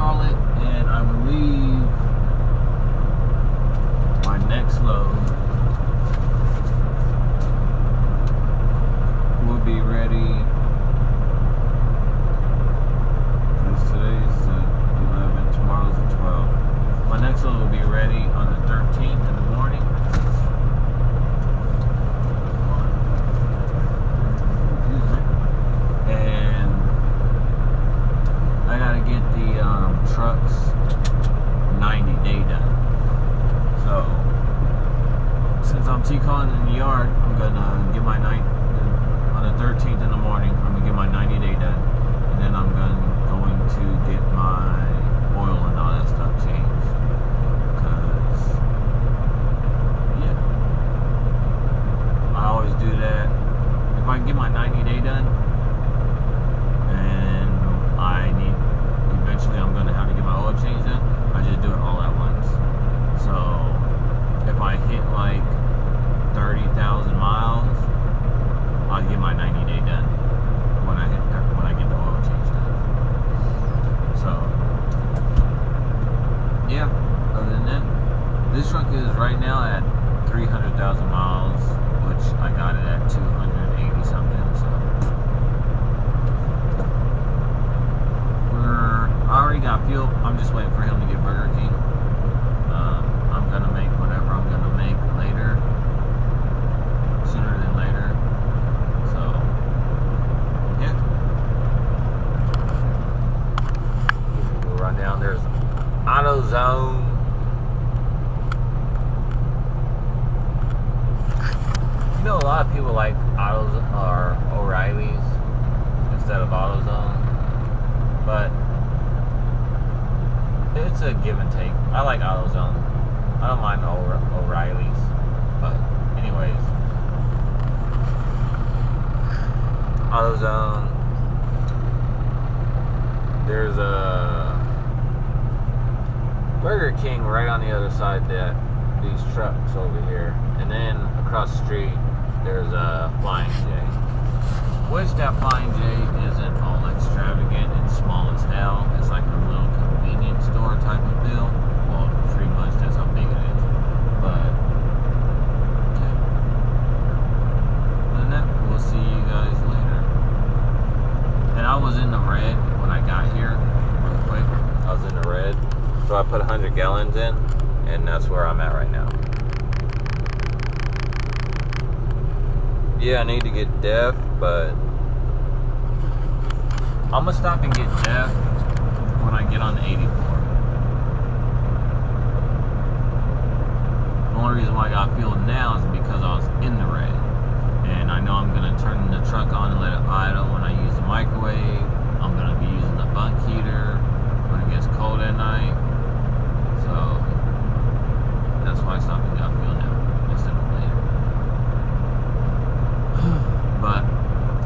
Charlotte, and I believe my next load will be ready, because today's the 11th, tomorrow's the 12th. My next load will be ready on the 13th in the morning. And I gotta get the trucks 90-day done. So since I'm T-calling in the yard, I'm gonna get my on the 13th in the morning. I'm gonna get my 90-day done, and then I'm going to get my oil and all that stuff changed. Cause yeah, I always do that. If I can get my 90-day done, and eventually I'm gonna have to get my oil changed done, I just do it all at once. So if I hit like 30,000 miles, I'll get my 90-day done when I get the oil change done. So yeah, other than that, this truck is right now at 300,000 miles, which I got it at 280 something. So I already got fuel. I'm just waiting for him to get Burger King. I'm gonna make whatever I'm gonna make later, sooner than later. So yeah, we'll run down. There's AutoZone. You know, a lot of people like O'Reilly's instead of AutoZone, but it's a give and take. I like AutoZone. I don't mind O'Reilly's, but anyways, AutoZone. There's a Burger King right on the other side that these trucks over here, and then across the street there's a Flying J. Which that Flying J isn't all extravagant and small as hell. It's like a little convenience store type of deal. Well, pretty much that's how big it is. But okay. Other than that, we'll see you guys later. And I was in the red when I got here, real quick. I was in the red, so I put 100 gallons in, and that's where I'm at right now. Yeah, I need to get DEF, but I'm gonna stop and get DEF when I get on the 84. The only reason why I got fuel now is because I was in the red, and I know I'm gonna turn the truck on and let it idle when I use the microwave. I'm gonna be using the bunk heater when it gets cold at night, so that's why I stopped and got fuel now instead of later. But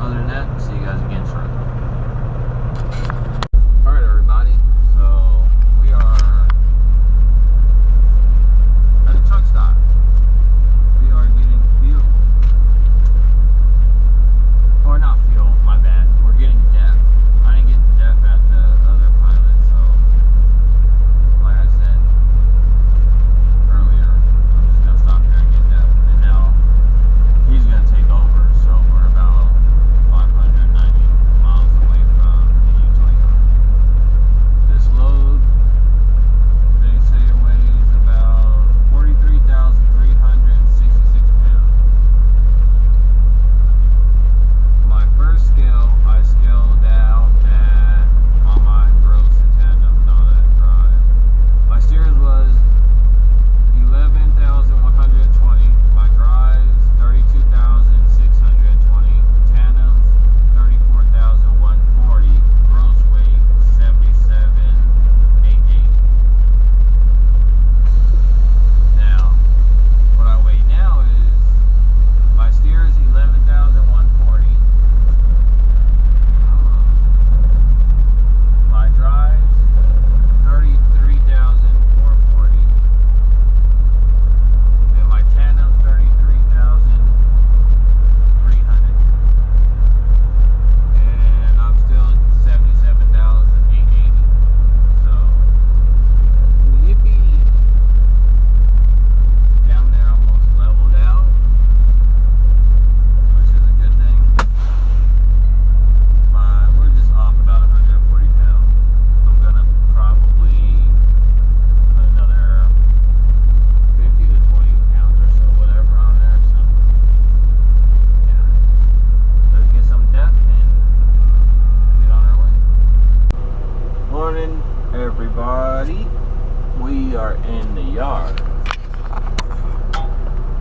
other than that, see you guys again shortly. Alright everybody, so we are at a truck stop. We are getting fuel. Or not fuel, my bad. We're getting DEF. I didn't get DEF at the other pilot, so like I said earlier, I'm just gonna stop are in the yard.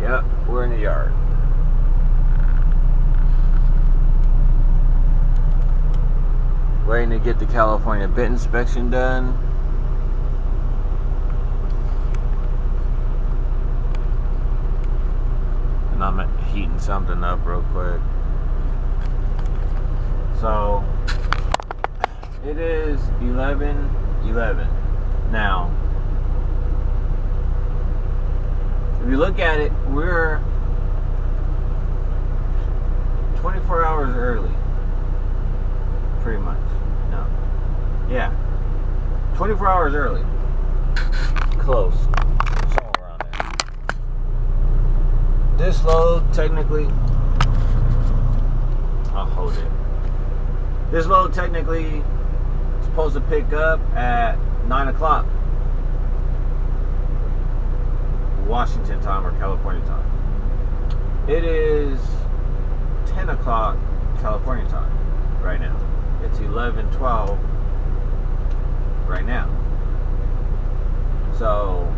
Yep, we're in the yard. Waiting to get the California bit inspection done. And I'm heating something up real quick. So it is 11:11 now. If you look at it, we're 24 hours early. Pretty much. No. Yeah. 24 hours early. Close. Somewhere around there. This load, technically, I'll hold it. This load, technically, is supposed to pick up at 9 o'clock. Washington time or California time. It is 10 o'clock California time right now. It's 11:12 right now. So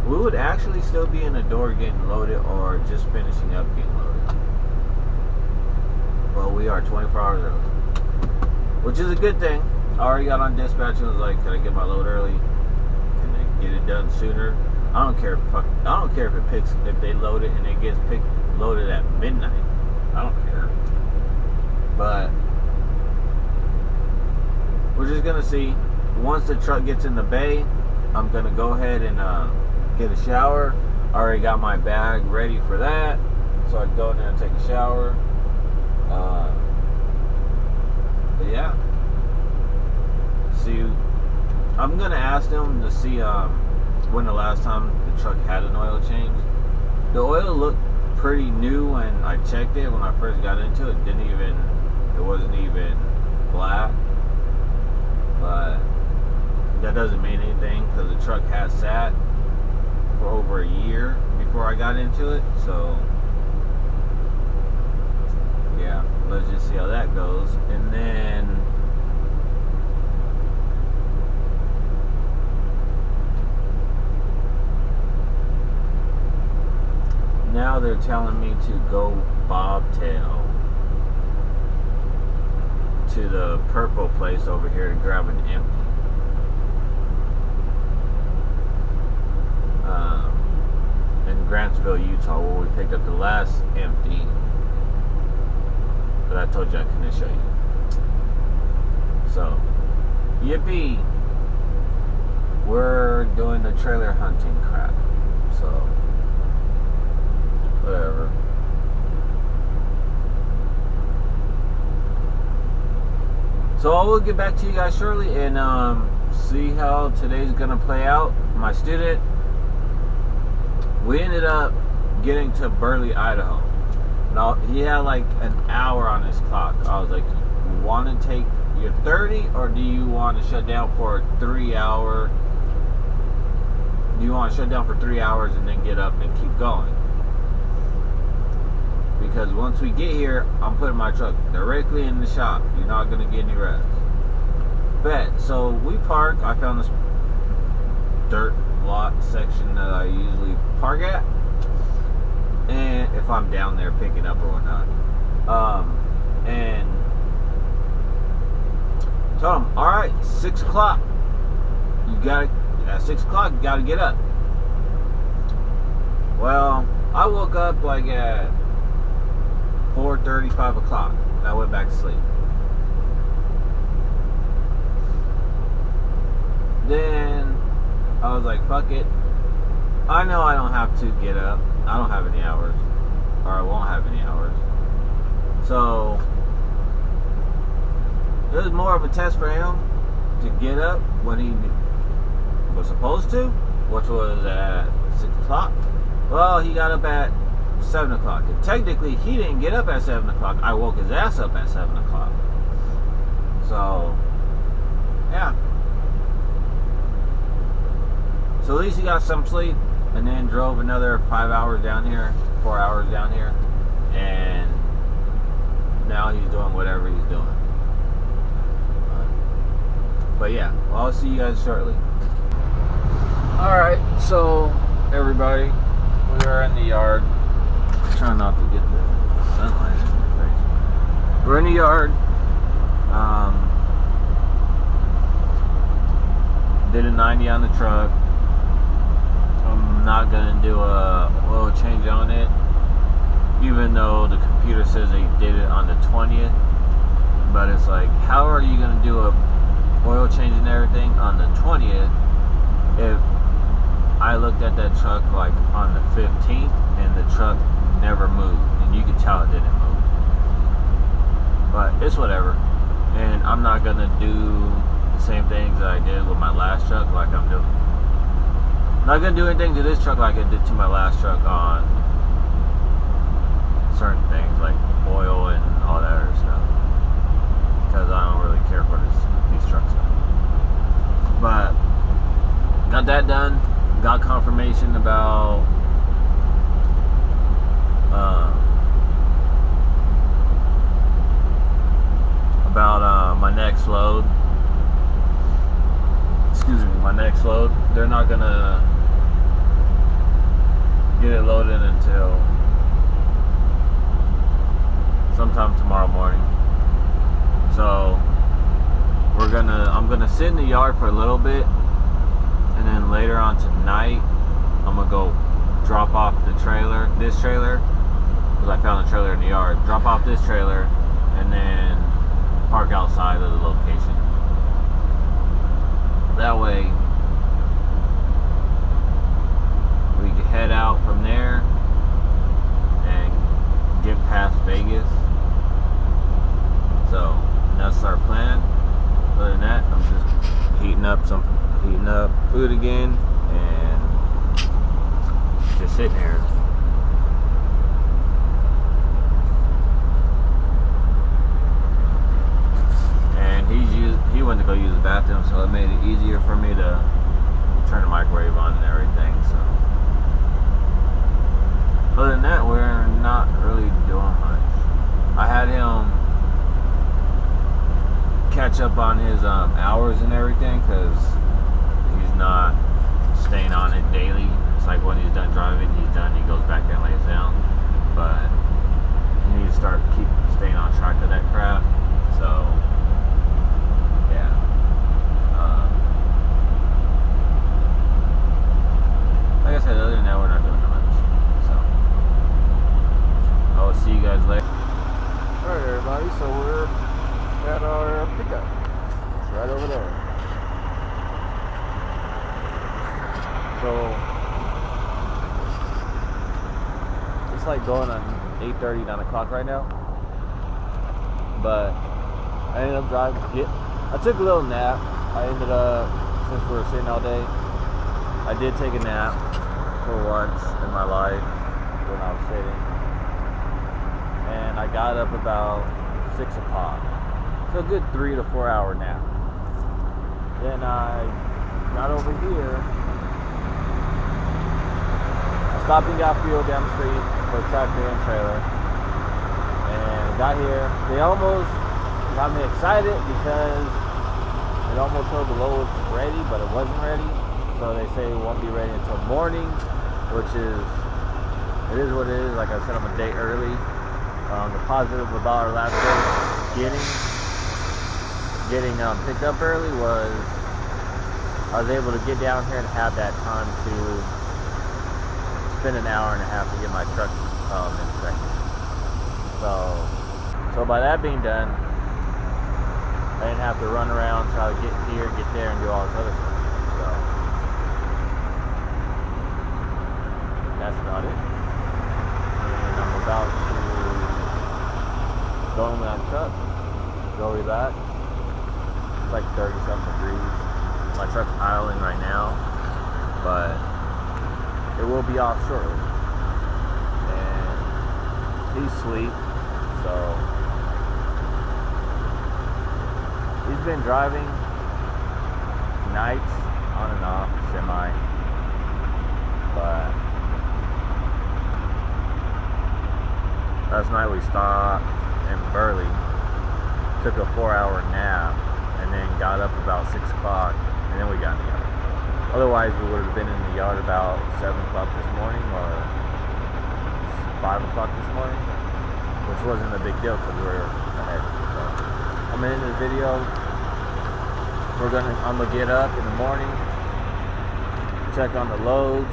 we would actually still be in the door getting loaded or just finishing up getting loaded. Well, we are 24 hours early, which is a good thing. I already got on dispatch and was like, can I get my load early? Can they get it done sooner? I don't care if they load it and it gets loaded at midnight. I don't care. But we're just gonna see. Once the truck gets in the bay, I'm gonna go ahead and get a shower. I already got my bag ready for that, so I can go in there and take a shower. But yeah, see, I'm gonna ask them to see when the last time the truck had an oil change. The oil looked pretty new when I checked it when I first got into it. It wasn't even black, but that doesn't mean anything because the truck has sat for over a year before I got into it. So yeah, let's just see how that goes. And then now they're telling me to go bobtail to the purple place over here to grab an empty. In Grantsville, Utah, where we picked up the last empty that I told you I couldn't show you. So, yippee! We're doing the trailer hunting crap. So, whatever. So I will get back to you guys shortly and see how today's gonna play out. My student, we ended up getting to Burley, Idaho. Now he had like an hour on his clock. I was like, you want to take your 30 or do you want to shut down for 3 hours? Do you want to shut down for 3 hours and then get up and keep going? Because once we get here, I'm putting my truck directly in the shop. You're not going to get any rest. Bet. So we park. I found this dirt lot section that I usually park at. And if I'm down there picking up or whatnot. And told him, alright, 6 o'clock. At 6 o'clock, you got to get up. Well, I woke up like at 4:30, 5 o'clock. And I went back to sleep. Then I was like, fuck it. I know I don't have to get up. I don't have any hours. Or I won't have any hours. So it was more of a test for him to get up when he was supposed to, which was at 6 o'clock. Well, he got up at 7 o'clock. And technically, he didn't get up at 7 o'clock. I woke his ass up at 7 o'clock. So, yeah. So at least he got some sleep and then drove another 5 hours down here, 4 hours down here. And now he's doing whatever he's doing. But yeah, well, I'll see you guys shortly. Alright, so everybody, we are in the yard. Trying not to get the sunlight in my face. We're in the yard. Did a 90 on the truck. I'm not gonna do a oil change on it, even though the computer says they did it on the 20th. But it's like, how are you gonna do a oil change and everything on the 20th if I looked at that truck like on the 15th and the truck never moved, and you could tell it didn't move. But it's whatever, and I'm not gonna do the same things that I did with my last truck like I'm doing. I'm not gonna do anything to this truck like I did to my last truck on certain things like oil and all that other stuff, because I don't really care for these trucks. But got that done. Got confirmation about my next load. Excuse me, my next load. They're not gonna get it loaded until sometime tomorrow morning. So I'm gonna sit in the yard for a little bit, and then later on tonight I'm gonna go drop off this trailer, because I found a trailer in the yard. Drop off this trailer and then park outside of the location. That way we can head out from there and get past Vegas. So that's our plan. Other than that, I'm just heating up food again and just sitting here. And he went to go use the bathroom, so it made it easier for me to turn the microwave on and everything. So other than that, we're not really doing much. I had him catch up on his hours and everything, because he's not staying on it daily. It's like when he's done driving, he's done, he goes back there and lays down. But he needs to keep staying on track of that crap. So yeah. Like I said, other than that, we're not doing much. So I will see you guys later. Alright everybody, so we're at our pickup. It's right over there. So it's like going on 8:30, 9 o'clock right now. But I ended up driving. I took a little nap. I ended up, since we were sitting all day, I did take a nap for once in my life when I was sitting. And I got up about 6 o'clock. So a good 3 to 4 hour nap. Then I got over here. I stopped and got fuel down the street for a tractor and trailer. And got here. They almost got me excited because it almost showed the load was ready, but it wasn't ready. So they say it won't be ready until morning, which is, it is what it is. Like I said, I'm a day early. The positive about our last day getting picked up early was I was able to get down here and have that time to spend an hour and a half to get my truck inspected. So by that being done, I didn't have to run around, try to get here, get there, and do all this other stuff. So that's about it. And I'm about to go in that truck, go relax. It's like 30-something degrees. My truck's idling right now, but it will be off shortly. And he's asleep, so he's been driving nights on and off, semi, but last night we stopped in Burley, took a 4-hour nap, and then got up about 6 o'clock, and then we got in the yard. Otherwise, we would have been in the yard about 7 o'clock this morning or 5 o'clock this morning, which wasn't a big deal because we were ahead. So I'm gonna end this video. I'm gonna get up in the morning, check on the load.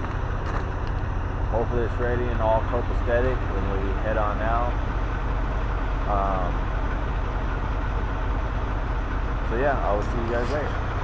Hopefully it's ready and all copacetic when we head on out. So yeah, I will see you guys later.